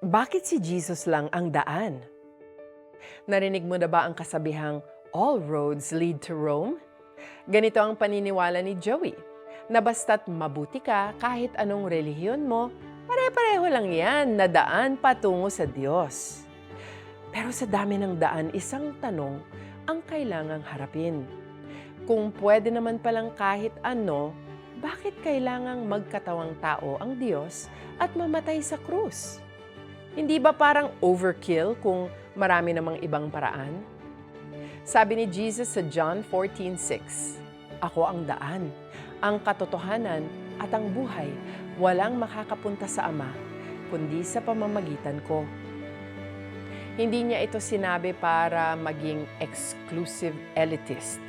Bakit si Jesus lang ang daan? Narinig mo na ba ang kasabihang, all roads lead to Rome? Ganito ang paniniwala ni Joey, na basta't mabuti ka kahit anong relihiyon mo, pare-pareho lang yan na daan patungo sa Diyos. Pero sa dami ng daan, isang tanong ang kailangang harapin. Kung pwede naman palang kahit ano, bakit kailangang magkatawang tao ang Diyos at mamatay sa krus? Hindi ba parang overkill kung marami namang ibang paraan? Sabi ni Jesus sa John 14:6, "Ako ang daan, ang katotohanan at ang buhay. Walang makakapunta sa Ama, kundi sa pamamagitan ko." Hindi niya ito sinabi para maging exclusive elitist.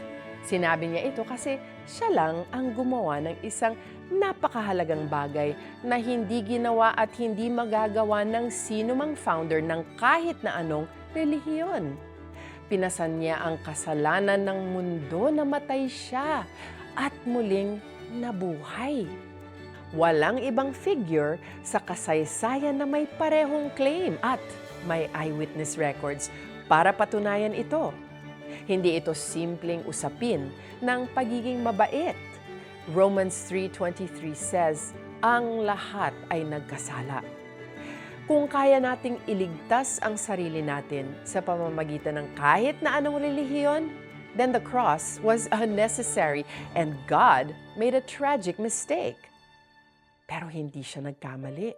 Sinabi niya ito kasi siya lang ang gumawa ng isang napakahalagang bagay na hindi ginawa at hindi magagawa ng sino mang founder ng kahit na anong relihiyon. Pinasan niya ang kasalanan ng mundo, namatay siya at muling nabuhay. Walang ibang figure sa kasaysayan na may parehong claim at may eyewitness records para patunayan ito. Hindi ito simpleng usapin ng pagiging mabait. Romans 3:23 says, ang lahat ay nagkasala. Kung kaya nating iligtas ang sarili natin sa pamamagitan ng kahit na anong relihiyon, then the cross was unnecessary and God made a tragic mistake. Pero hindi siya nagkamali.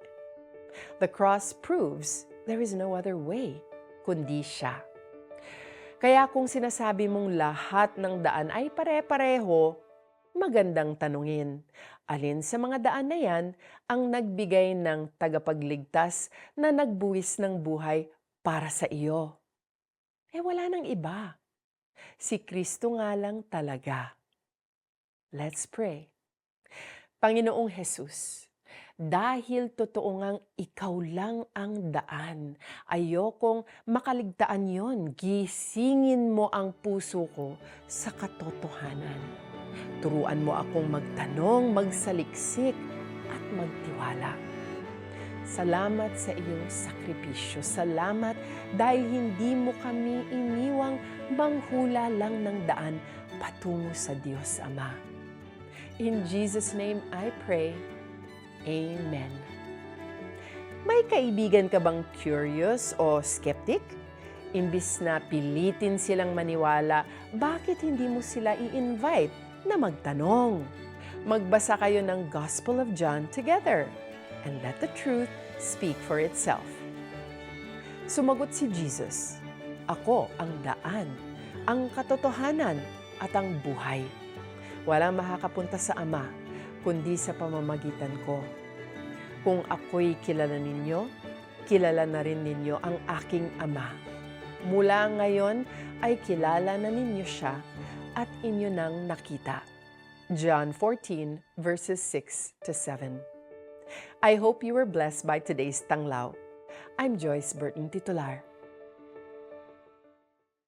The cross proves there is no other way kundi siya. Kaya kung sinasabi mong lahat ng daan ay pare-pareho, magandang tanungin, alin sa mga daan na yan ang nagbigay ng tagapagligtas na nagbuwis ng buhay para sa iyo? Wala nang iba. Si Kristo nga lang talaga. Let's pray. Panginoong Jesus, dahil totoo ngang ikaw lang ang daan, ayokong makaligtaan yon. Gisingin mo ang puso ko sa katotohanan. Turuan mo akong magtanong, magsaliksik, at magtiwala. Salamat sa iyong sakripisyo. Salamat dahil hindi mo kami iniwang manghula lang ng daan patungo sa Diyos Ama. In Jesus' name I pray. Amen. May kaibigan ka bang curious o skeptic? Imbis na pilitin silang maniwala, bakit hindi mo sila i-invite na magtanong? Magbasa kayo ng Gospel of John together and let the truth speak for itself. Sumagot si Jesus, "Ako ang daan, ang katotohanan at ang buhay. Walang makakapunta sa Ama, kundi sa pamamagitan ko. Kung ako'y kilala ninyo, kilala na rin ninyo ang aking Ama. Mula ngayon ay kilala na ninyo siya at inyo nang nakita." John 14 verses 6 to 7. I hope you were blessed by today's Tanglaw. I'm Joyce Burton Titular.